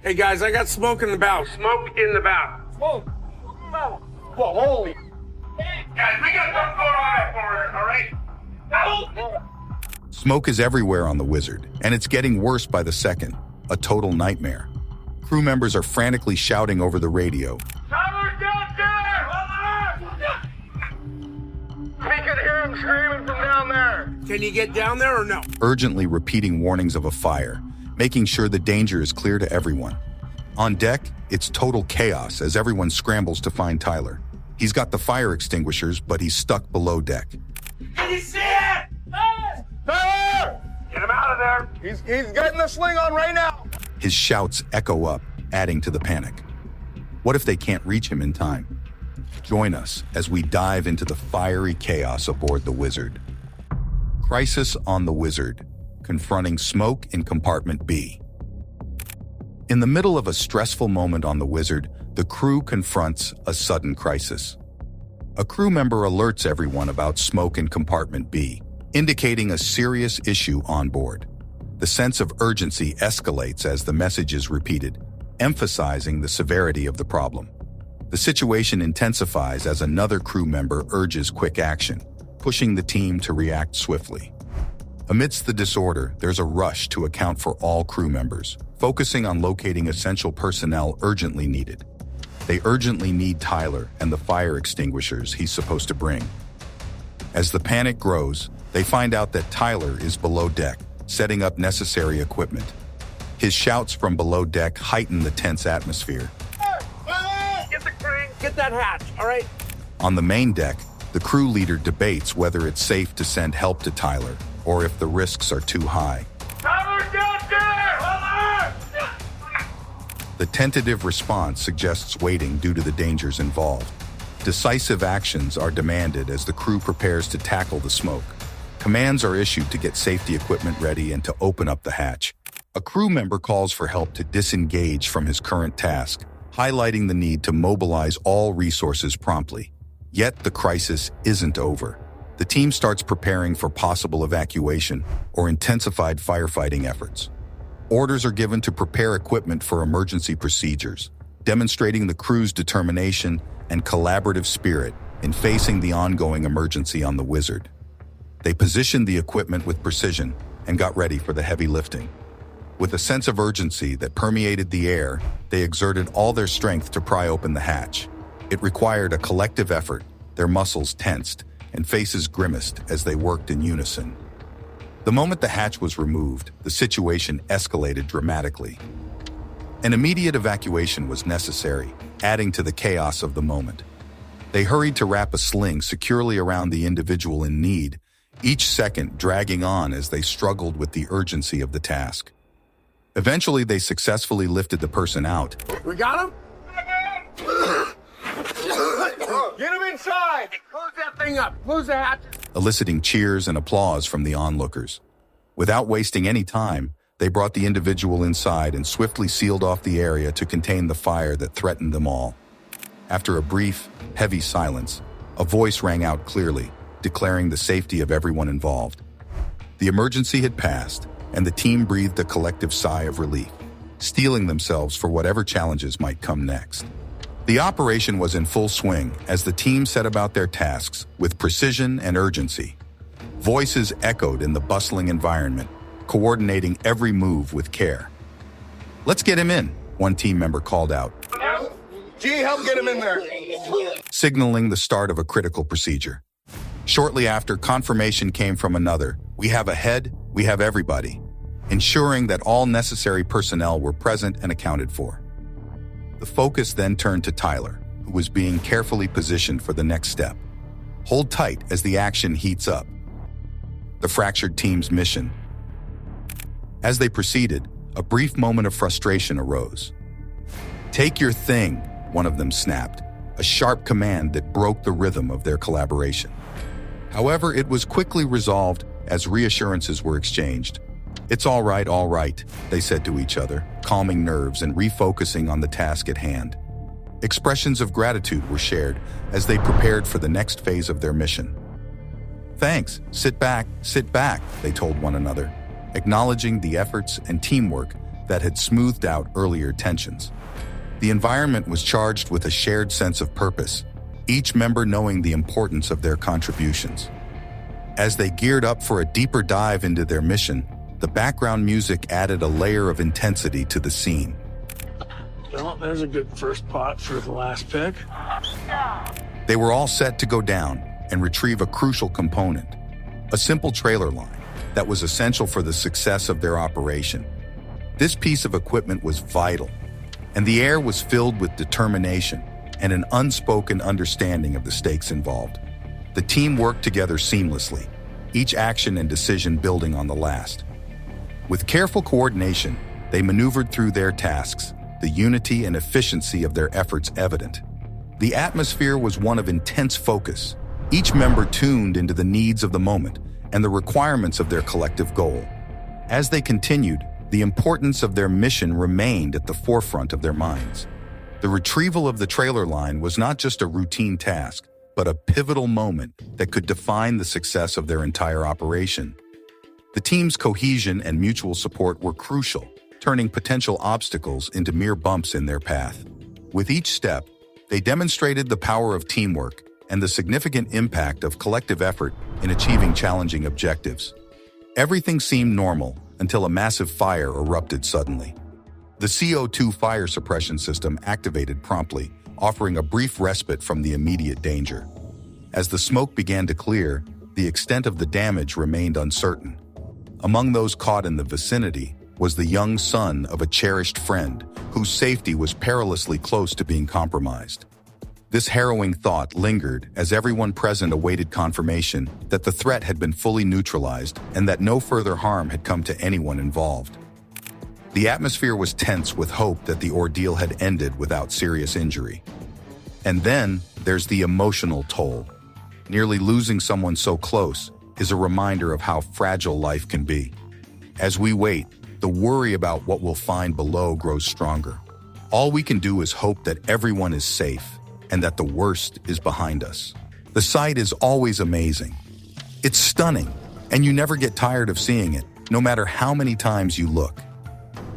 Hey guys, I got smoke in the bow. Smoke in the bow. Whoa. Whoa, holy. Guys, we got something going on for it, all right? Smoke is everywhere on the Wizard, and it's getting worse by the second. A total nightmare. Crew members are frantically shouting over the radio. Tyler's down there! We can hear him screaming from down there. Can you get down there or no? Urgently repeating warnings of a fire, making sure the danger is clear to everyone. On deck, it's total chaos as everyone scrambles to find Tyler. He's got the fire extinguishers, but he's stuck below deck. Can you see it? Tyler! Get him out of there. He's getting the sling on right now. His shouts echo up, adding to the panic. What if they can't reach him in time? Join us as we dive into the fiery chaos aboard the Wizard. Crisis on the Wizard, confronting smoke in compartment B. In the middle of a stressful moment on the Wizard, the crew confronts a sudden crisis. A crew member alerts everyone about smoke in compartment B, indicating a serious issue on board. The sense of urgency escalates as the message is repeated, emphasizing the severity of the problem. The situation intensifies as another crew member urges quick action, pushing the team to react swiftly. Amidst the disorder, there's a rush to account for all crew members, focusing on locating essential personnel urgently needed. They urgently need Tyler and the fire extinguishers he's supposed to bring. As the panic grows, they find out that Tyler is below deck, setting up necessary equipment. His shouts from below deck heighten the tense atmosphere. Get the crane, get that hatch, all right? On the main deck, the crew leader debates whether it's safe to send help to Tyler or if the risks are too high. Tyler's down there! The tentative response suggests waiting due to the dangers involved. Decisive actions are demanded as the crew prepares to tackle the smoke. Commands are issued to get safety equipment ready and to open up the hatch. A crew member calls for help to disengage from his current task, highlighting the need to mobilize all resources promptly. Yet the crisis isn't over. The team starts preparing for possible evacuation or intensified firefighting efforts. Orders are given to prepare equipment for emergency procedures, demonstrating the crew's determination and collaborative spirit in facing the ongoing emergency on the Wizard. They positioned the equipment with precision and got ready for the heavy lifting. With a sense of urgency that permeated the air, they exerted all their strength to pry open the hatch. It required a collective effort, their muscles tensed, and faces grimaced as they worked in unison. The moment the hatch was removed, the situation escalated dramatically. An immediate evacuation was necessary, adding to the chaos of the moment. They hurried to wrap a sling securely around the individual in need, each second dragging on as they struggled with the urgency of the task. Eventually, they successfully lifted the person out. We got him? Get him inside. Close that thing up. Close the hatch. Eliciting cheers and applause from the onlookers. Without wasting any time, they brought the individual inside and swiftly sealed off the area to contain the fire that threatened them all. After a brief, heavy silence, a voice rang out clearly, declaring the safety of everyone involved. The emergency had passed, and the team breathed a collective sigh of relief, steeling themselves for whatever challenges might come next. The operation was in full swing as the team set about their tasks with precision and urgency. Voices echoed in the bustling environment, coordinating every move with care. "Let's get him in," one team member called out, Gee, help get him in there. signaling the start of a critical procedure. Shortly after, confirmation came from another. "We have a head, we have everybody," ensuring that all necessary personnel were present and accounted for. The focus then turned to Tyler, who was being carefully positioned for the next step. Hold tight as the action heats up. The fractured team's mission. As they proceeded, a brief moment of frustration arose. "Take your thing," one of them snapped, a sharp command that broke the rhythm of their collaboration. However, it was quickly resolved as reassurances were exchanged. "It's all right," they said to each other, calming nerves and refocusing on the task at hand. Expressions of gratitude were shared as they prepared for the next phase of their mission. "Thanks, sit back," they told one another, acknowledging the efforts and teamwork that had smoothed out earlier tensions. The environment was charged with a shared sense of purpose, each member knowing the importance of their contributions. As they geared up for a deeper dive into their mission, the background music added a layer of intensity to the scene. Well, there's a good first pot for the last pick. They were all set to go down and retrieve a crucial component, a simple trailer line that was essential for the success of their operation. This piece of equipment was vital, and the air was filled with determination and an unspoken understanding of the stakes involved. The team worked together seamlessly, each action and decision building on the last. With careful coordination, they maneuvered through their tasks, the unity and efficiency of their efforts evident. The atmosphere was one of intense focus, each member tuned into the needs of the moment and the requirements of their collective goal. As they continued, the importance of their mission remained at the forefront of their minds. The retrieval of the trailer line was not just a routine task, but a pivotal moment that could define the success of their entire operation. The team's cohesion and mutual support were crucial, turning potential obstacles into mere bumps in their path. With each step, they demonstrated the power of teamwork and the significant impact of collective effort in achieving challenging objectives. Everything seemed normal until a massive fire erupted suddenly. The CO2 fire suppression system activated promptly, offering a brief respite from the immediate danger. As the smoke began to clear, the extent of the damage remained uncertain. Among those caught in the vicinity was the young son of a cherished friend whose safety was perilously close to being compromised. This harrowing thought lingered as everyone present awaited confirmation that the threat had been fully neutralized and that no further harm had come to anyone involved. The atmosphere was tense with hope that the ordeal had ended without serious injury. And then there's the emotional toll. Nearly losing someone so close is a reminder of how fragile life can be. As we wait, the worry about what we'll find below grows stronger. All we can do is hope that everyone is safe and that the worst is behind us. The sight is always amazing. It's stunning, and you never get tired of seeing it, no matter how many times you look.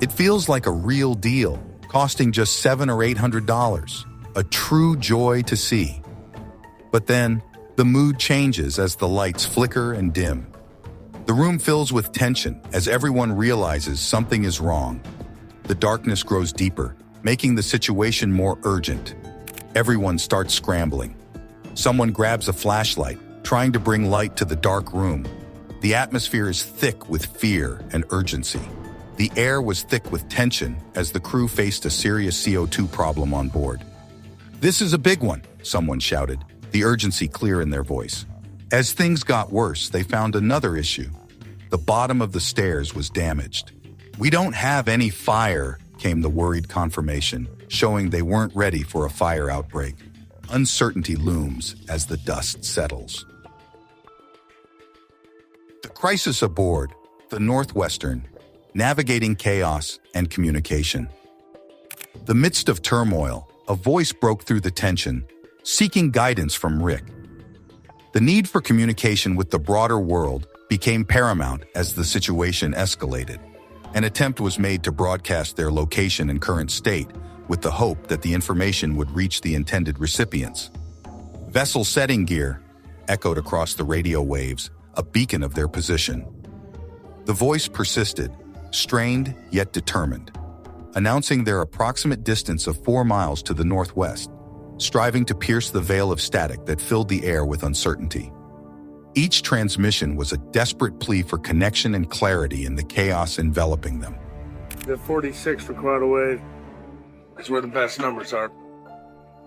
It feels like a real deal, costing just $700 or $800, a true joy to see. But then, the mood changes as the lights flicker and dim. The room fills with tension as everyone realizes something is wrong. The darkness grows deeper, making the situation more urgent. Everyone starts scrambling. Someone grabs a flashlight, trying to bring light to the dark room. The atmosphere is thick with fear and urgency. The air was thick with tension as the crew faced a serious CO2 problem on board. "This is a big one," someone shouted, the urgency clear in their voice. As things got worse, they found another issue. The bottom of the stairs was damaged. "We don't have any fire," came the worried confirmation, showing they weren't ready for a fire outbreak. Uncertainty looms as the dust settles. The crisis aboard, the Northwestern, navigating chaos and communication. The midst of turmoil, a voice broke through the tension, seeking guidance from Rick. The need for communication with the broader world became paramount as the situation escalated. An attempt was made to broadcast their location and current state, with the hope that the information would reach the intended recipients. "Vessel setting gear," echoed across the radio waves, a beacon of their position. The voice persisted, strained yet determined, announcing their approximate distance of 4 miles to the northwest, striving to pierce the veil of static that filled the air with uncertainty. Each transmission was a desperate plea for connection and clarity in the chaos enveloping them. The 46 for quite a ways. That's where the best numbers are.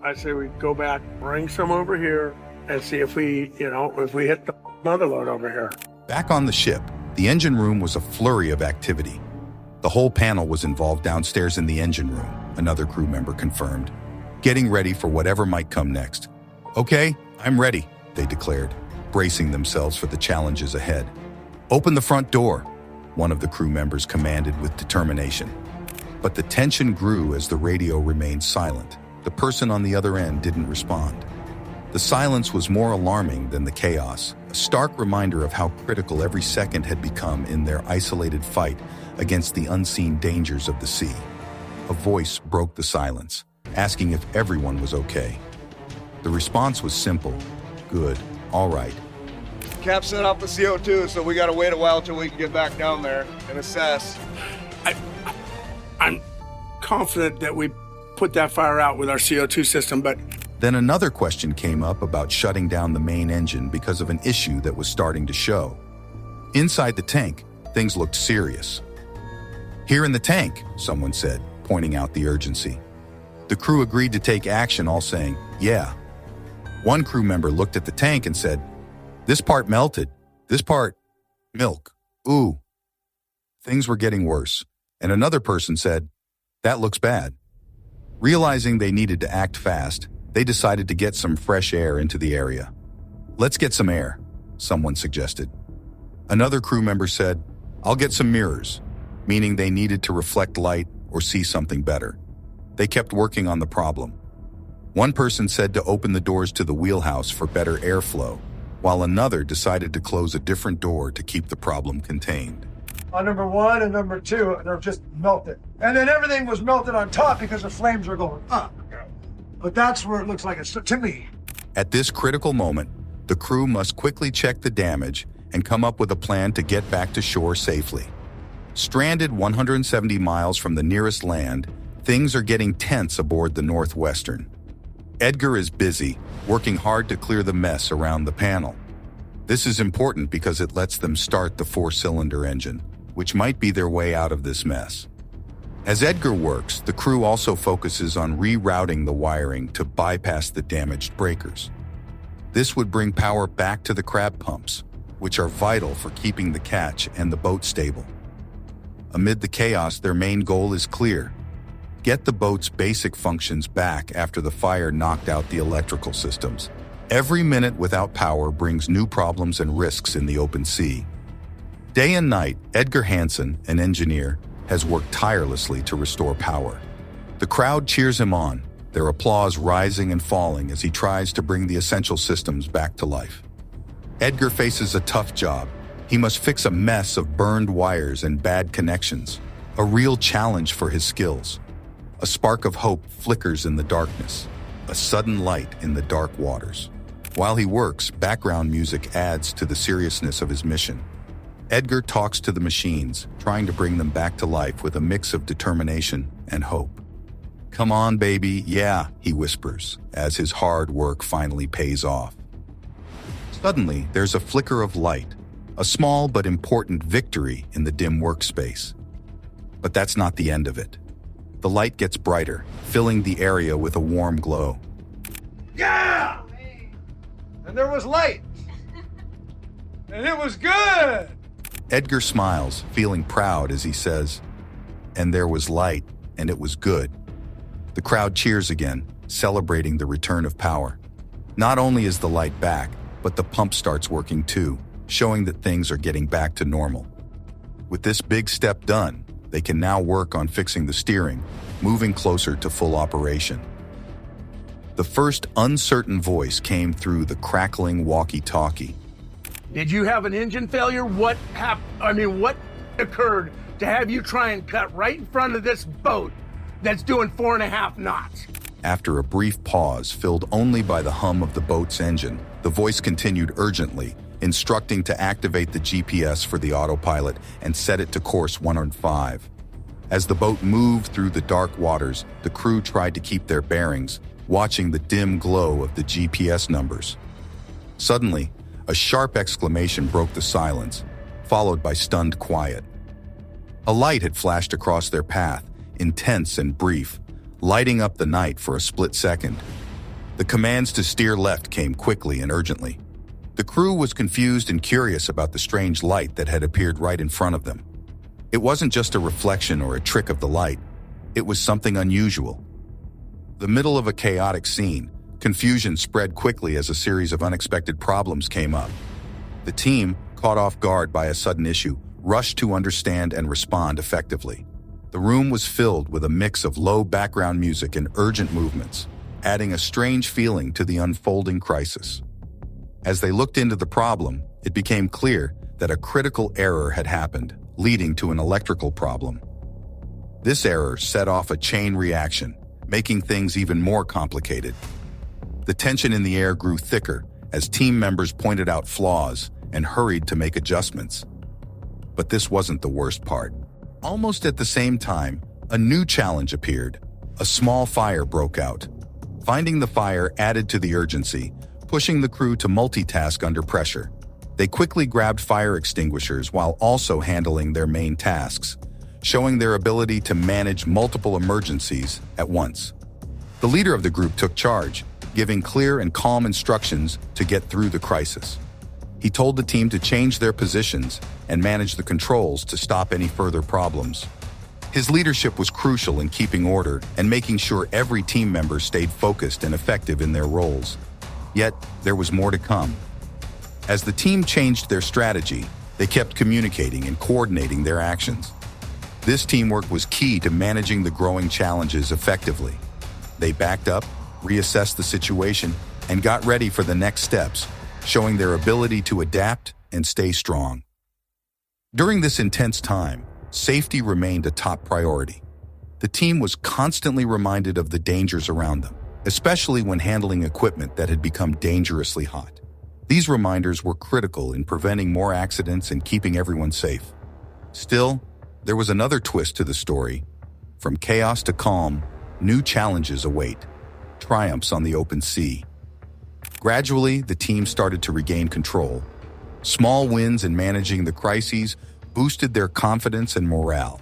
I say we go back, bring some over here, and see if we hit the mother load over here. Back on the ship, the engine room was a flurry of activity. The whole panel was involved downstairs in the engine room, another crew member confirmed, getting ready for whatever might come next. "Okay, I'm ready," they declared, bracing themselves for the challenges ahead. "Open the front door," one of the crew members commanded with determination. But the tension grew as the radio remained silent. The person on the other end didn't respond. The silence was more alarming than the chaos, a stark reminder of how critical every second had become in their isolated fight against the unseen dangers of the sea. A voice broke the silence, asking if everyone was okay. The response was simple. Good, all right. Cap set off the CO2, so we gotta wait a while till we can get back down there and assess. I'm confident that we put that fire out with our CO2 system, but Then another question came up about shutting down the main engine because of an issue that was starting to show. Inside the tank, things looked serious. "Here in the tank," someone said, pointing out the urgency. The crew agreed to take action, all saying, "Yeah." One crew member looked at the tank and said, "This part melted. This part, milk. Ooh." Things were getting worse, and another person said, "That looks bad." Realizing they needed to act fast, they decided to get some fresh air into the area. "Let's get some air," someone suggested. Another crew member said, "I'll get some mirrors," meaning they needed to reflect light or see something better. They kept working on the problem. One person said to open the doors to the wheelhouse for better airflow, while another decided to close a different door to keep the problem contained. On number 1 and number 2, they're just melted. And then everything was melted on top because the flames are going up. But that's where it looks like it's to me. At this critical moment, the crew must quickly check the damage and come up with a plan to get back to shore safely. Stranded 170 miles from the nearest land, things are getting tense aboard the Northwestern. Edgar is busy, working hard to clear the mess around the panel. This is important because it lets them start the 4-cylinder engine, which might be their way out of this mess. As Edgar works, the crew also focuses on rerouting the wiring to bypass the damaged breakers. This would bring power back to the crab pumps, which are vital for keeping the catch and the boat stable. Amid the chaos, their main goal is clear: get the boat's basic functions back after the fire knocked out the electrical systems. Every minute without power brings new problems and risks in the open sea. Day and night, Edgar Hansen, an engineer, has worked tirelessly to restore power. The crowd cheers him on, their applause rising and falling as he tries to bring the essential systems back to life. Edgar faces a tough job. He must fix a mess of burned wires and bad connections, a real challenge for his skills. A spark of hope flickers in the darkness, a sudden light in the dark waters. While he works, background music adds to the seriousness of his mission. Edgar talks to the machines, trying to bring them back to life with a mix of determination and hope. "Come on, baby, yeah," he whispers, as his hard work finally pays off. Suddenly, there's a flicker of light, a small but important victory in the dim workspace. But that's not the end of it. The light gets brighter, filling the area with a warm glow. Yeah! And there was light. And it was good. Edgar smiles, feeling proud as he says, "And there was light, and it was good." The crowd cheers again, celebrating the return of power. Not only is the light back, but the pump starts working too, showing that things are getting back to normal. With this big step done, they can now work on fixing the steering, moving closer to full operation. The first uncertain voice came through the crackling walkie-talkie. did you have an engine failure? What happened? What occurred to have you try and cut right in front of this boat that's doing 4.5 knots? After a brief pause filled only by the hum of the boat's engine, the voice continued urgently, instructing to activate the GPS for the autopilot and set it to course 105. As the boat moved through the dark waters, the crew tried to keep their bearings, watching the dim glow of the GPS numbers. Suddenly, a sharp exclamation broke the silence, followed by stunned quiet. A light had flashed across their path, intense and brief, lighting up the night for a split second. The commands to steer left came quickly and urgently. The crew was confused and curious about the strange light that had appeared right in front of them. It wasn't just a reflection or a trick of the light. It was something unusual. The middle of a chaotic scene, confusion spread quickly as a series of unexpected problems came up. The team, caught off guard by a sudden issue, rushed to understand and respond effectively. The room was filled with a mix of low background music and urgent movements, adding a strange feeling to the unfolding crisis. As they looked into the problem, it became clear that a critical error had happened, leading to an electrical problem. This error set off a chain reaction, making things even more complicated. The tension in the air grew thicker as team members pointed out flaws and hurried to make adjustments. But this wasn't the worst part. Almost at the same time, a new challenge appeared. A small fire broke out. Finding the fire added to the urgency, pushing the crew to multitask under pressure. They quickly grabbed fire extinguishers while also handling their main tasks, showing their ability to manage multiple emergencies at once. The leader of the group took charge, giving clear and calm instructions to get through the crisis. He told the team to change their positions and manage the controls to stop any further problems. His leadership was crucial in keeping order and making sure every team member stayed focused and effective in their roles. Yet, there was more to come. As the team changed their strategy, they kept communicating and coordinating their actions. This teamwork was key to managing the growing challenges effectively. They backed up, reassessed the situation, and got ready for the next steps, showing their ability to adapt and stay strong. During this intense time, safety remained a top priority. The team was constantly reminded of the dangers around them, especially when handling equipment that had become dangerously hot. These reminders were critical in preventing more accidents and keeping everyone safe. Still, there was another twist to the story. From chaos to calm, new challenges await. Triumphs on the open sea. Gradually, the team started to regain control. Small wins in managing the crises boosted their confidence and morale.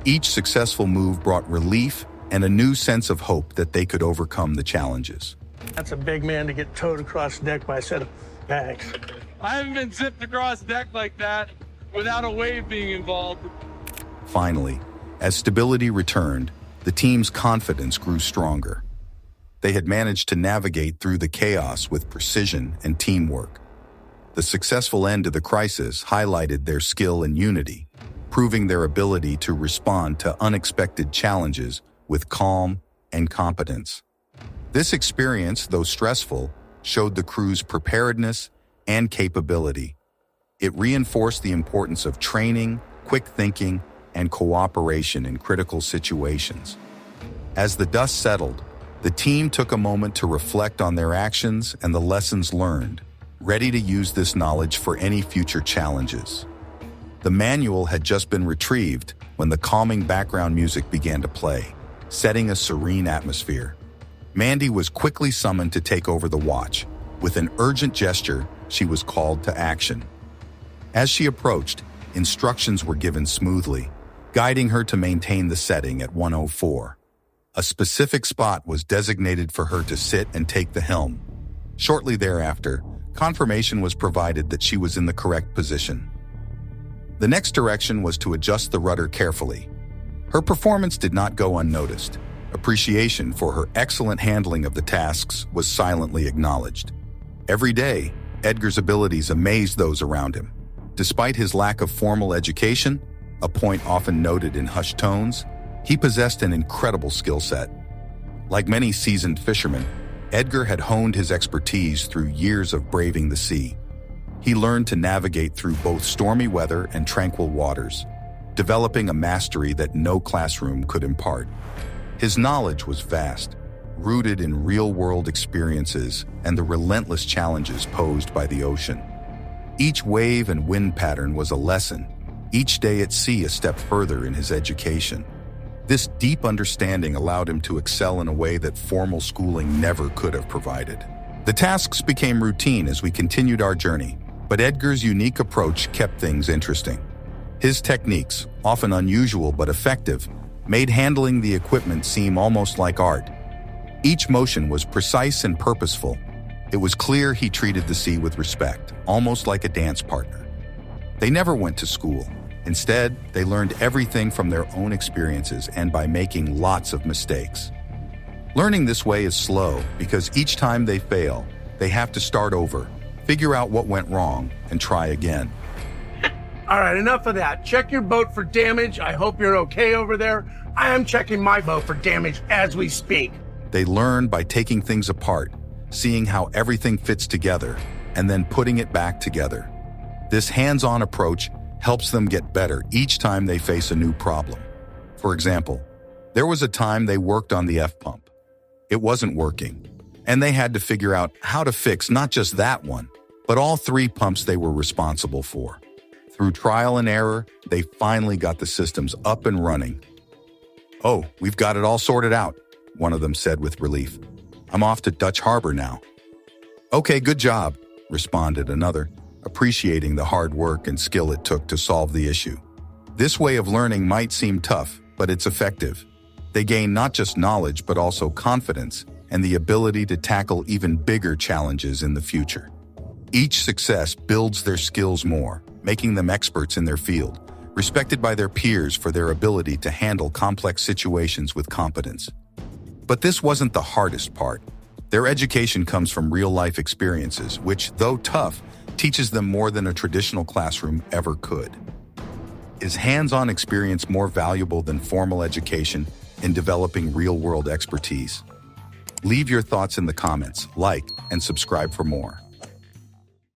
Each successful move brought relief and a new sense of hope that they could overcome the challenges. That's a big man to get towed across the deck by a set of bags. I haven't been zipped across deck like that without a wave being involved. Finally, as stability returned, the team's confidence grew stronger. They had managed to navigate through the chaos with precision and teamwork. The successful end to the crisis highlighted their skill and unity, proving their ability to respond to unexpected challenges with calm and competence. This experience, though stressful, showed the crew's preparedness and capability. It reinforced the importance of training, quick thinking, and cooperation in critical situations. As the dust settled, the team took a moment to reflect on their actions and the lessons learned, ready to use this knowledge for any future challenges. The manual had just been retrieved when the calming background music began to play, setting a serene atmosphere. Mandy was quickly summoned to take over the watch. With an urgent gesture, she was called to action. As she approached, instructions were given smoothly, guiding her to maintain the setting at 104. A specific spot was designated for her to sit and take the helm. Shortly thereafter, confirmation was provided that she was in the correct position. The next direction was to adjust the rudder carefully. Her performance did not go unnoticed. Appreciation for her excellent handling of the tasks was silently acknowledged. Every day, Edgar's abilities amazed those around him. Despite his lack of formal education, a point often noted in hushed tones, he possessed an incredible skill set. Like many seasoned fishermen, Edgar had honed his expertise through years of braving the sea. He learned to navigate through both stormy weather and tranquil waters, developing a mastery that no classroom could impart. His knowledge was vast, rooted in real-world experiences and the relentless challenges posed by the ocean. Each wave and wind pattern was a lesson, each day at sea a step further in his education. This deep understanding allowed him to excel in a way that formal schooling never could have provided. The tasks became routine as we continued our journey, but Edgar's unique approach kept things interesting. His techniques, often unusual but effective, made handling the equipment seem almost like art. Each motion was precise and purposeful. It was clear he treated the sea with respect, almost like a dance partner. They never went to school. Instead, they learned everything from their own experiences and by making lots of mistakes. Learning this way is slow because each time they fail, they have to start over, figure out what went wrong, and try again. All right, enough of that. Check your boat for damage. I hope you're okay over there. I am checking my boat for damage as we speak. They learn by taking things apart, seeing how everything fits together, and then putting it back together. This hands-on approach helps them get better each time they face a new problem. For example, there was a time they worked on the F-pump. It wasn't working, and they had to figure out how to fix not just that one, but all 3 pumps they were responsible for. Through trial and error, they finally got the systems up and running. "Oh, we've got it all sorted out," one of them said with relief. "I'm off to Dutch Harbor now." "Okay, good job," responded another, appreciating the hard work and skill it took to solve the issue. This way of learning might seem tough, but it's effective. They gain not just knowledge, but also confidence and the ability to tackle even bigger challenges in the future. Each success builds their skills more, making them experts in their field, respected by their peers for their ability to handle complex situations with competence. But this wasn't the hardest part. Their education comes from real-life experiences, which, though tough, teaches them more than a traditional classroom ever could. Is hands-on experience more valuable than formal education in developing real-world expertise? Leave your thoughts in the comments, like, and subscribe for more.